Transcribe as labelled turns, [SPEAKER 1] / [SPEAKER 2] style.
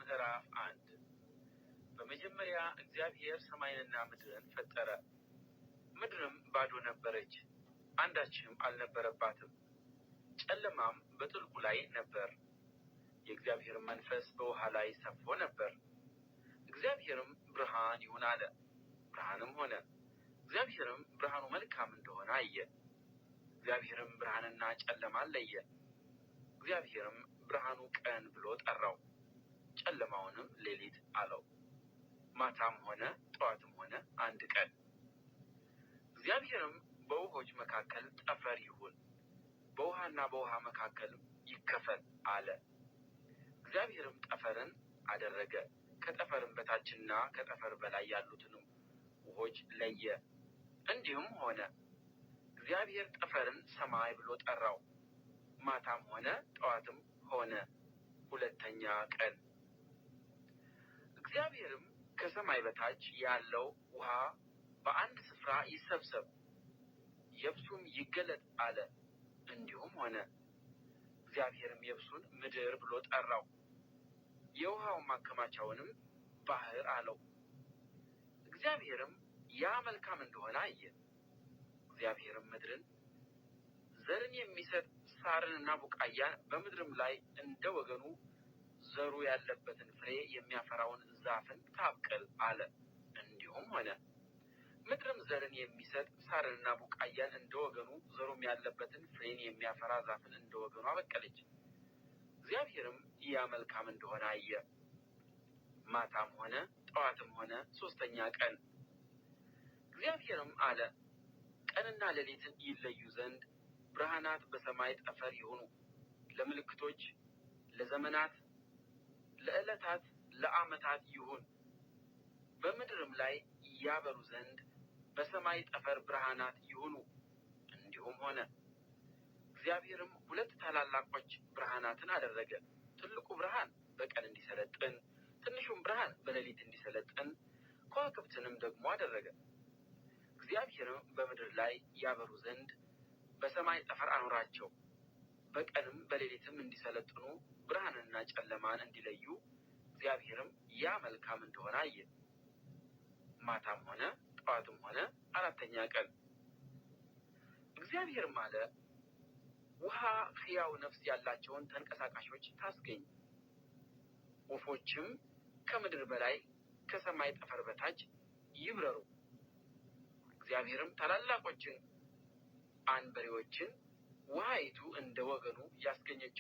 [SPEAKER 1] ምዕራፍ 1 በመጀመሪያ እግዚአብሔር ሰማይንና ምድርን ፈጠረ። ምድርም ባዶ ነበረች፣ አንዳችም አልነበረባትም። ጨለማም በጥልቁ ላይ ነበር፣ የእግዚአብሔር መንፈስ በውሃ ላይ ሰፎ ነበር። እግዚአብሔርም ብርሃን ይሁን አለ፣ ብርሃንም ሆነ። እግዚአብሔርም ብርሃኑ መልካም እንደሆነ አየ። እግዚአብሔርም ብርሃንና ጨለማን ለየ። እግዚአብሔርም ብርሃኑ ቀን ብሎ ጠራው፣ ጨለማውንም ሌሊት አለው። ማታም ሆነ ጠዋትም ሆነ አንድ ቀን። እግዚአብሔርም በውኆች መካከል ጠፈር ይሁን፣ በውሃና በውሃ መካከል ይከፈል አለ። እግዚአብሔርም ጠፈርን አደረገ፣ ከጠፈርም በታችና ከጠፈር በላይ ያሉትንም ውኆች ለየ። እንዲሁም ሆነ። እግዚአብሔር ጠፈርን ሰማይ ብሎ ጠራው። ማታም ሆነ ጠዋትም ሆነ ሁለተኛ ቀን። እግዚአብሔርም ከሰማይ በታች ያለው ውሃ በአንድ ስፍራ ይሰብሰብ፣ የብሱም ይገለጥ አለ። እንዲሁም ሆነ። እግዚአብሔርም የብሱን ምድር ብሎ ጠራው፣ የውሃውን ማከማቻውንም ባህር አለው። እግዚአብሔርም ያ መልካም እንደሆነ አየ። እግዚአብሔርም ምድርን ዘርን የሚሰጥ ሣርንና ቡቃያን በምድርም ላይ እንደ ወገኑ ዘሩ ያለበትን ፍሬ የሚያፈራውን ዛፍን ታብቅል አለ። እንዲሁም ሆነ። ምድርም ዘርን የሚሰጥ ሣርንና ቡቃያን እንደ ወገኑ ዘሩም ያለበትን ፍሬን የሚያፈራ ዛፍን እንደ ወገኑ አበቀለች። እግዚአብሔርም ያ መልካም እንደሆነ አየ። ማታም ሆነ ጠዋትም ሆነ ሦስተኛ ቀን። እግዚአብሔርም አለ፣ ቀንና ሌሊትን ይለዩ ዘንድ ብርሃናት በሰማይ ጠፈር ይሁኑ፣ ለምልክቶች፣ ለዘመናት፣ ለዕለታት፣ ለዓመታት ይሁን። በምድርም ላይ ያበሩ ዘንድ በሰማይ ጠፈር ብርሃናት ይሁኑ። እንዲሁም ሆነ። እግዚአብሔርም ሁለት ታላላቆች ብርሃናትን አደረገ፣ ትልቁ ብርሃን በቀን እንዲሰለጥን፣ ትንሹም ብርሃን በሌሊት እንዲሰለጥን፣ ከዋክብትንም ደግሞ አደረገ። እግዚአብሔርም በምድር ላይ ያበሩ ዘንድ በሰማይ ጠፈር አኖራቸው፣ በቀንም በሌሊትም እንዲሰለጥኑ ብርሃንንና ጨለማን እንዲለዩ። እግዚአብሔርም ያ መልካም እንደሆነ አየ። ማታም ሆነ ጠዋትም ሆነ አራተኛ ቀን። እግዚአብሔርም አለ፣ ውሃ ሕያው ነፍስ ያላቸውን ተንቀሳቃሾች ታስገኝ፣ ወፎችም ከምድር በላይ ከሰማይ ጠፈር በታች ይብረሩ። እግዚአብሔርም ታላላቆችን አንበሬዎችን ውሃይቱ እንደ ወገኑ ያስገኘቻቸው